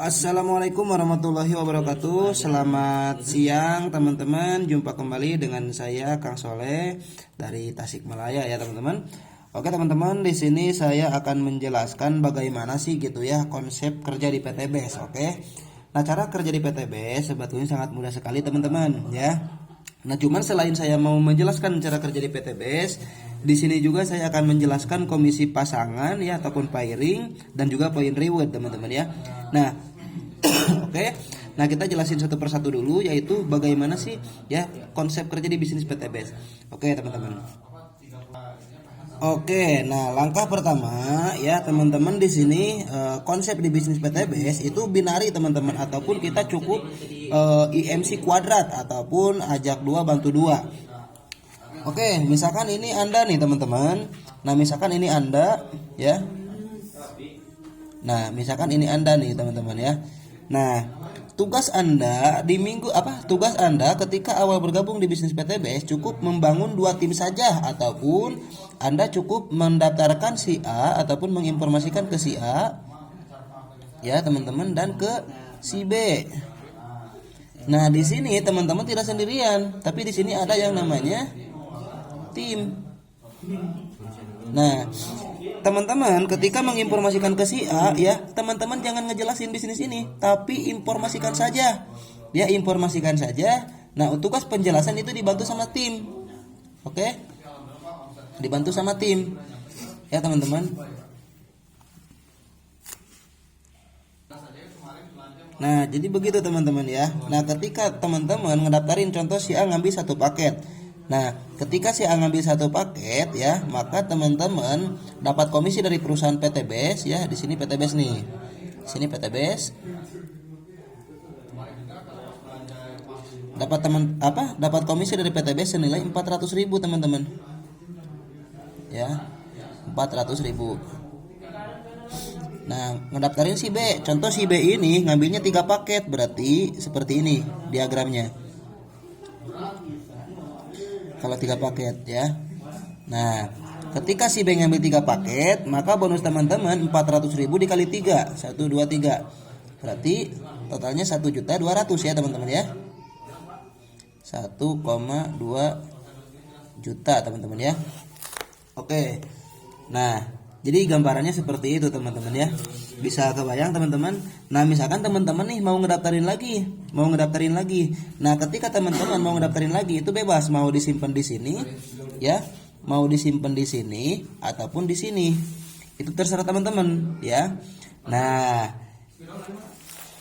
Assalamualaikum warahmatullahi wabarakatuh. Selamat siang teman-teman. Jumpa kembali dengan saya Kang Soleh dari Tasikmalaya ya teman-teman. Oke teman-teman, di sini saya akan menjelaskan bagaimana sih gitu ya konsep kerja di PTBS. Oke. Nah, cara kerja di PTBS sebetulnya sangat mudah sekali teman-teman ya. Nah, cuman selain saya mau menjelaskan cara kerja di PTBS, di sini juga saya akan menjelaskan komisi pasangan ya ataupun pairing dan juga point reward teman-teman ya. Nah, oke. Nah, kita jelasin satu persatu dulu yaitu bagaimana sih ya konsep kerja di bisnis PTBS. Oke, teman-teman. Oke, nah langkah pertama ya teman-teman di sini konsep di bisnis PTBS itu binari teman-teman ataupun kita cukup IMC kuadrat ataupun ajak 2 bantu 2. Oke, misalkan ini Anda nih teman-teman. Nah, misalkan ini Anda ya. Nah, misalkan ini Anda nih teman-teman ya. Nah, tugas Anda di tugas Anda ketika awal bergabung di bisnis PTBS cukup membangun 2 tim saja ataupun Anda cukup mendaftarkan si A ataupun menginformasikan ke si A ya teman-teman dan ke si B. Nah, di sini teman-teman tidak sendirian, tapi di sini ada yang namanya tim. Nah, teman-teman ketika menginformasikan ke si A ya, teman-teman jangan ngejelasin bisnis ini, tapi informasikan saja. Ya, informasikan saja. Nah, untuk tugas penjelasan itu dibantu sama tim. Oke? Dibantu sama tim. Ya, teman-teman. Nah, jadi begitu teman-teman ya. Nah, ketika teman-teman ngedaftarin contoh si A ngambil 1 paket. Nah, ketika si A ngambil 1 paket ya, maka teman-teman dapat komisi dari perusahaan PTBS ya. Di sini PTBS nih. Sini PTBS. Dapat komisi dari PTBS senilai 400.000 teman-teman. Ya. 400.000. Nah, ngedaftarin si B. Contoh si B ini ngambilnya 3 paket, berarti seperti ini diagramnya. Kalau 3 paket ya. Nah, ketika si B ngambil 3 paket, maka bonus teman-teman 400.000 dikali 3, 1 2 3. Berarti totalnya 1.200.000 ya teman-teman ya. 1,2 juta teman-teman ya. Oke. Nah, jadi gambarannya seperti itu teman-teman ya. Bisa kebayang teman-teman. Nah, misalkan teman-teman nih mau ngedaftarin lagi. Nah, ketika teman-teman mau ngedaftarin lagi itu bebas mau disimpan di sini ya, mau disimpan di sini ataupun di sini. Itu terserah teman-teman ya. Nah,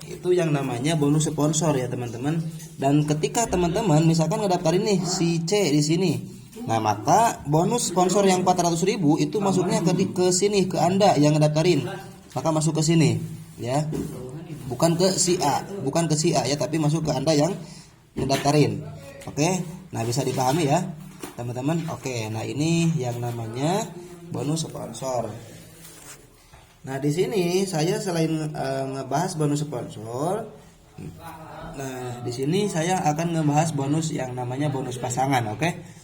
itu yang namanya bonus sponsor ya teman-teman. Dan ketika teman-teman misalkan ngedaftarin nih si C di sini. Nah, maka bonus sponsor yang 400.000 itu masuknya ke sini, ke Anda yang ngedaftarin. Maka masuk ke sini ya. Bukan ke si A ya, tapi masuk ke Anda yang ngedaftarin. Oke. Nah, bisa dipahami ya, teman-teman. Oke. Nah, ini yang namanya bonus sponsor. Nah, di sini saya selain ngebahas bonus sponsor, nah, di sini saya akan ngebahas bonus yang namanya bonus pasangan, oke?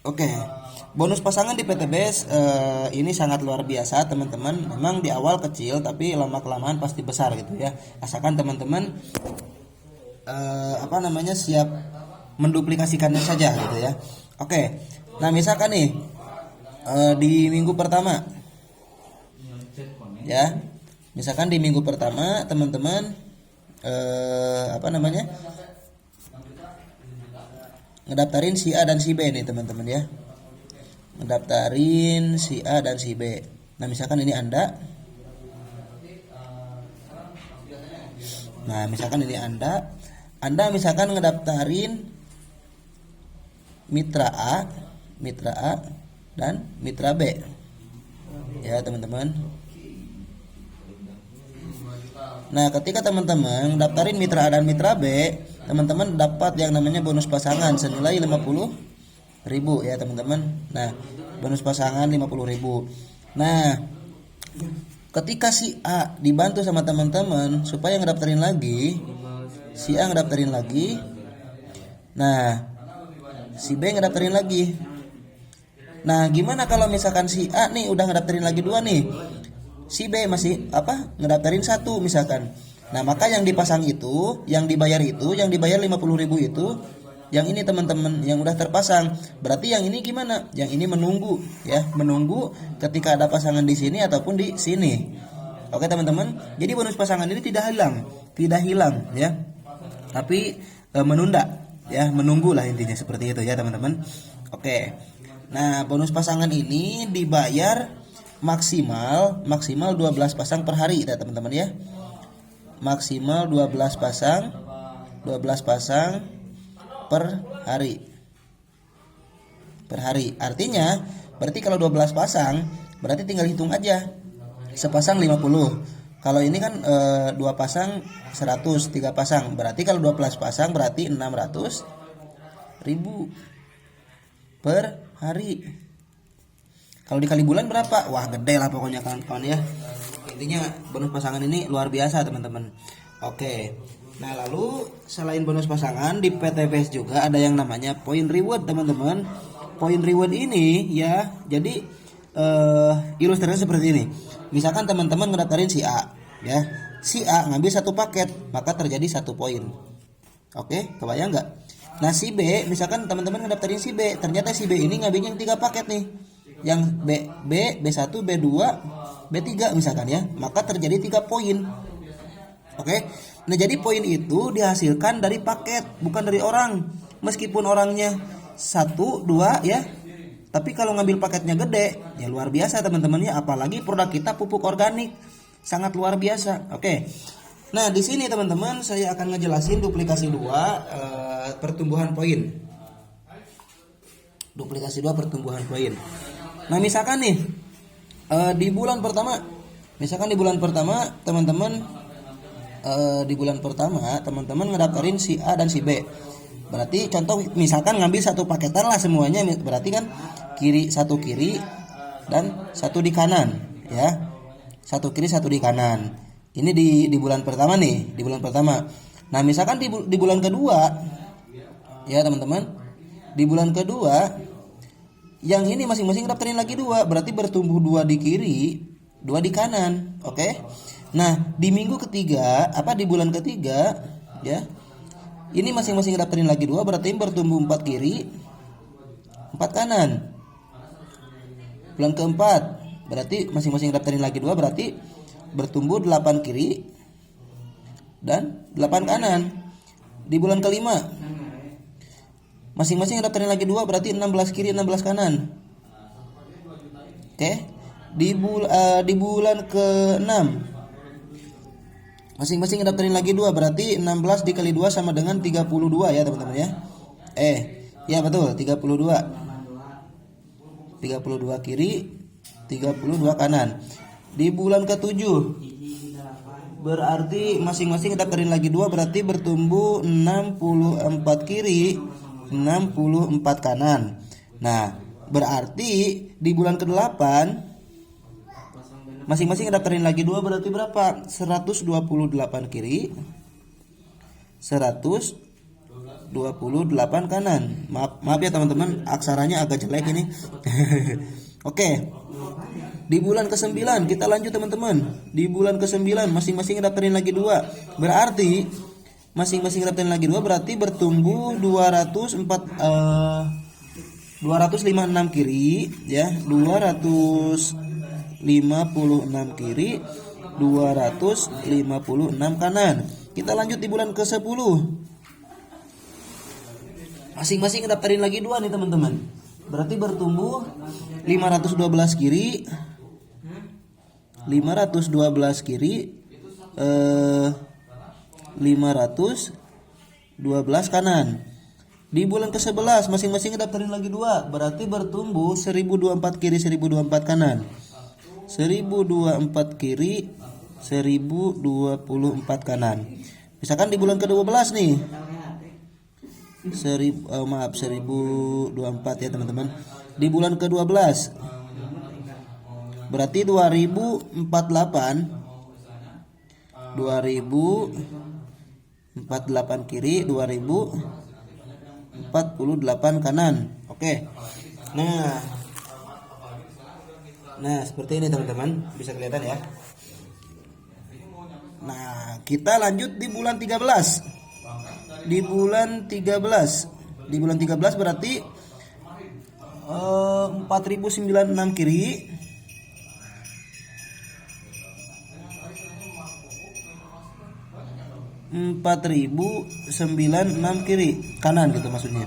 Oke, bonus pasangan di PTBS ini sangat luar biasa teman-teman. Memang di awal kecil tapi lama-kelamaan pasti besar gitu ya. Asalkan teman-teman siap menduplikasikannya saja gitu ya. Oke, nah misalkan nih di minggu pertama ya, misalkan di minggu pertama teman-teman ngedaftarin si A dan si B nih teman-teman ya. Ngedaftarin si A dan si B. Nah, misalkan ini Anda. Nah, misalkan ini Anda misalkan ngedaftarin mitra A dan mitra B. Ya, teman-teman. Nah, ketika teman-teman daftarin mitra A dan mitra B, teman-teman dapat yang namanya bonus pasangan senilai 50.000 ya teman-teman. Nah, bonus pasangan 50.000. Nah, ketika si A dibantu sama teman-teman supaya ngedaftarin lagi, si A ngedaftarin lagi. Nah, si B ngedaftarin lagi. Nah, gimana kalau misalkan si A nih udah ngedaftarin lagi 2 nih? si B masih ngedaftarin 1 misalkan. Nah, maka yang dipasang itu, yang dibayar 50.000 itu, yang ini teman-teman yang udah terpasang. Berarti yang ini gimana? Yang ini menunggu ya, menunggu ketika ada pasangan di sini ataupun di sini. Oke teman-teman. Jadi bonus pasangan ini tidak hilang ya. Tapi menunda ya, menunggu lah intinya seperti itu ya teman-teman. Oke. Nah, bonus pasangan ini dibayar maksimal 12 pasang per hari ya teman-teman ya. Maksimal 12 pasang per hari. Artinya berarti kalau 12 pasang berarti tinggal hitung aja. Sepasang 50. Kalau ini kan 2 pasang 100, 3 pasang. Berarti kalau 12 pasang berarti 600.000 per hari. Kalau dikali bulan berapa? Wah, gede lah pokoknya kawan-kawan ya. Intinya bonus pasangan ini luar biasa teman-teman. Oke. Nah, lalu selain bonus pasangan di PTPS juga ada yang namanya point reward teman-teman. Point reward ini ya, jadi ilustrasinya seperti ini. Misalkan teman-teman ngedaftarin si A ya. Si A ngambil 1 paket, maka terjadi 1 poin. Oke, kebayang nggak? Nah, si B, misalkan teman-teman ngedaftarin si B, ternyata si B ini ngambilnya 3 paket nih. Yang B1, B2, B3 misalkan ya, maka terjadi 3 poin. Oke. Nah, jadi poin itu dihasilkan dari paket, bukan dari orang. Meskipun orangnya 1, 2 ya, tapi kalau ngambil paketnya gede, ya luar biasa teman-teman ya. Apalagi produk kita pupuk organik, sangat luar biasa. Oke. Nah, di sini teman-teman saya akan ngejelasin duplikasi 2 pertumbuhan poin. Duplikasi 2 pertumbuhan poin. Nah, misalkan nih di bulan pertama, teman-teman ngedaftarin si A dan si B. Berarti contoh misalkan ngambil 1 paketan lah semuanya, berarti kan satu kiri dan 1 di kanan ya. 1 kiri 1 di kanan. Ini di bulan pertama nih, di bulan pertama. Nah, misalkan di bulan kedua ya teman-teman. Di bulan kedua yang ini masing-masing daftarin lagi 2, berarti bertumbuh 2 di kiri, 2 di kanan. Oke. Nah, di minggu ketiga, di bulan ketiga ya. Ini masing-masing daftarin lagi 2, berarti bertumbuh 4 kiri, 4 kanan. Bulan keempat, berarti masing-masing daftarin lagi 2, berarti bertumbuh 8 kiri dan 8 kanan. Di bulan kelima, masing-masing daftarin lagi 2, berarti 16 kiri, 16 kanan. Oke. Di bulan ke-6, masing-masing daftarin lagi 2, berarti 16 dikali 2 sama dengan 32 ya teman-teman ya. Ya betul, 32. 32 kiri, 32 kanan. Di bulan ke-7 berarti masing-masing daftarin lagi 2, berarti bertumbuh 64 kiri, 64 kanan. Nah, berarti di bulan ke-8 masing-masing daftarin lagi 2, berarti berapa? 128 kiri, 128 kanan. Maaf ya teman-teman, aksaranya agak jelek ini. Oke. Di bulan ke-9 kita lanjut teman-teman. Di bulan ke-9 masing-masing daftarin lagi 2. Berarti masing-masing daftarin lagi 2, berarti bertumbuh 256 kiri ya, 256 kiri, 256 kanan. Kita lanjut di bulan ke-10. Masing-masing daftarin lagi 2 nih teman-teman. Berarti bertumbuh 512 kiri, 512 kiri, 512 kanan. Di bulan ke-11 masing-masing daftarin lagi 2, berarti bertumbuh 1024 kiri, 1024 kanan. 1024 kiri, 1024 kanan. Misalkan di bulan ke-12 nih. 1024 ya teman-teman. Di bulan ke-12 berarti 2048 kiri, 2048 kanan. Oke. Nah, Nah, seperti ini teman-teman, bisa kelihatan ya. Nah, kita lanjut di bulan 13. Di bulan 13. Di bulan 13 berarti 4096 kiri. 4096 kiri kanan gitu maksudnya.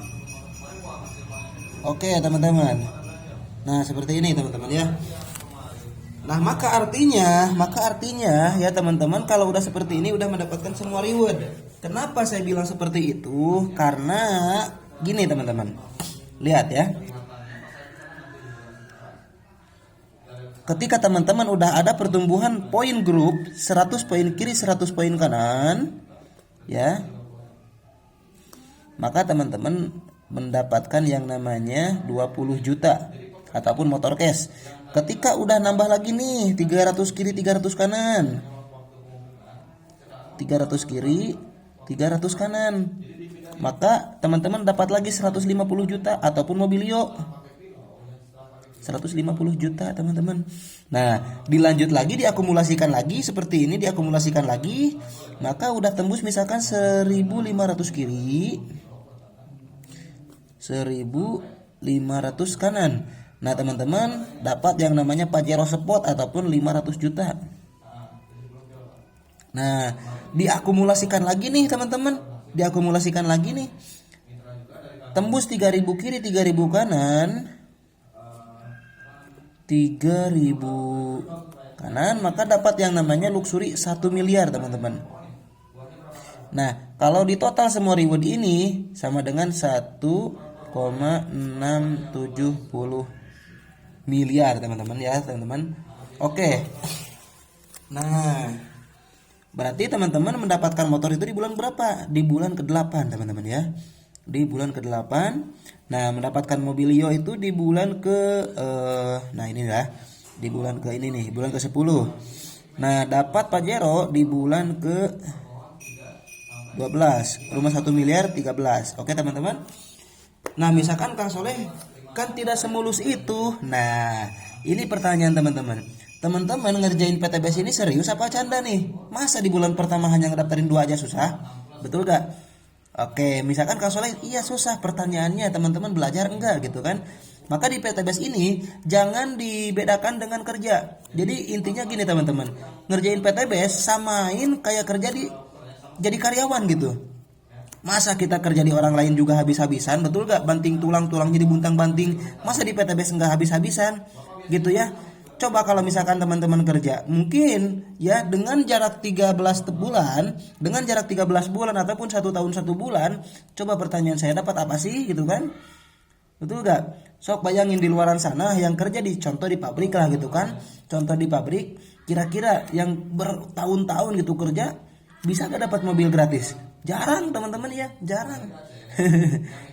Oke teman-teman. Nah seperti ini teman-teman ya. Nah maka artinya ya teman-teman, kalau udah seperti ini udah mendapatkan semua reward. Kenapa saya bilang seperti itu? Karena gini teman-teman, lihat ya. Ketika teman-teman udah ada pertumbuhan poin grup 100 poin kiri 100 poin kanan ya, maka teman-teman mendapatkan yang namanya 20 juta ataupun motor cash. Ketika udah nambah lagi nih 300 kiri 300 kanan, 300 kiri 300 kanan, maka teman-teman dapat lagi 150 juta ataupun mobilio 150 juta teman-teman. Nah dilanjut lagi, diakumulasikan lagi seperti ini, diakumulasikan lagi, maka udah tembus misalkan 1500 kiri 1500 kanan. Nah teman-teman dapat yang namanya Pajero Spot ataupun 500 juta. Nah diakumulasikan lagi nih teman-teman, diakumulasikan lagi nih, tembus 3000 kiri 3000 kanan, 3000 kanan, maka dapat yang namanya luxury 1 miliar teman-teman. Nah kalau di total semua reward ini sama dengan 1,670 miliar teman-teman ya teman-teman. Oke. Nah berarti teman-teman mendapatkan motor itu di bulan berapa? Di bulan ke-8 teman-teman ya. Di bulan ke-8. Nah mendapatkan mobilio itu di bulan nah ini ya, di bulan ke ini nih, bulan ke-10. Nah dapat Pajero di bulan ke-12, rumah 1 miliar 13. Oke teman-teman. Nah misalkan Kang Soleh kan tidak semulus itu. Nah ini pertanyaan teman-teman, teman-teman ngerjain PTBS ini serius apa canda nih? Masa di bulan pertama hanya ngedaftarin 2 aja susah? Betul gak? Oke, misalkan Kang Soleh iya susah, pertanyaannya teman-teman belajar enggak gitu kan. Maka di PTBS ini jangan dibedakan dengan kerja. Jadi intinya gini teman-teman, ngerjain PTBS samain kayak kerja jadi karyawan gitu. Masa kita kerja di orang lain juga habis-habisan, betul gak? Banting tulang jadi buntang banting. Masa di PTBS enggak habis-habisan gitu ya. Coba kalau misalkan teman-teman kerja, mungkin ya dengan jarak 13 bulan, dengan jarak 13 bulan ataupun 1 tahun 1 bulan, coba pertanyaan saya dapat apa sih gitu kan? Betul gak? Sok bayangin di luaran sana yang kerja di contoh di pabrik lah gitu kan. Contoh di pabrik, kira-kira yang bertahun-tahun gitu kerja bisa gak dapat mobil gratis? Jarang teman-teman ya, jarang.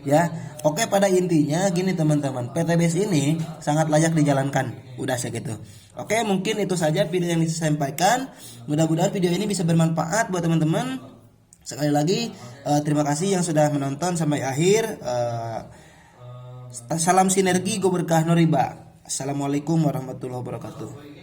Ya, oke pada intinya gini teman-teman, PTBS ini sangat layak dijalankan. Udah segitu. Oke, mungkin itu saja video yang disampaikan. Mudah-mudahan video ini bisa bermanfaat buat teman-teman. Sekali lagi terima kasih yang sudah menonton sampai akhir. Salam sinergi, go berkah no riba. Assalamualaikum warahmatullahi wabarakatuh.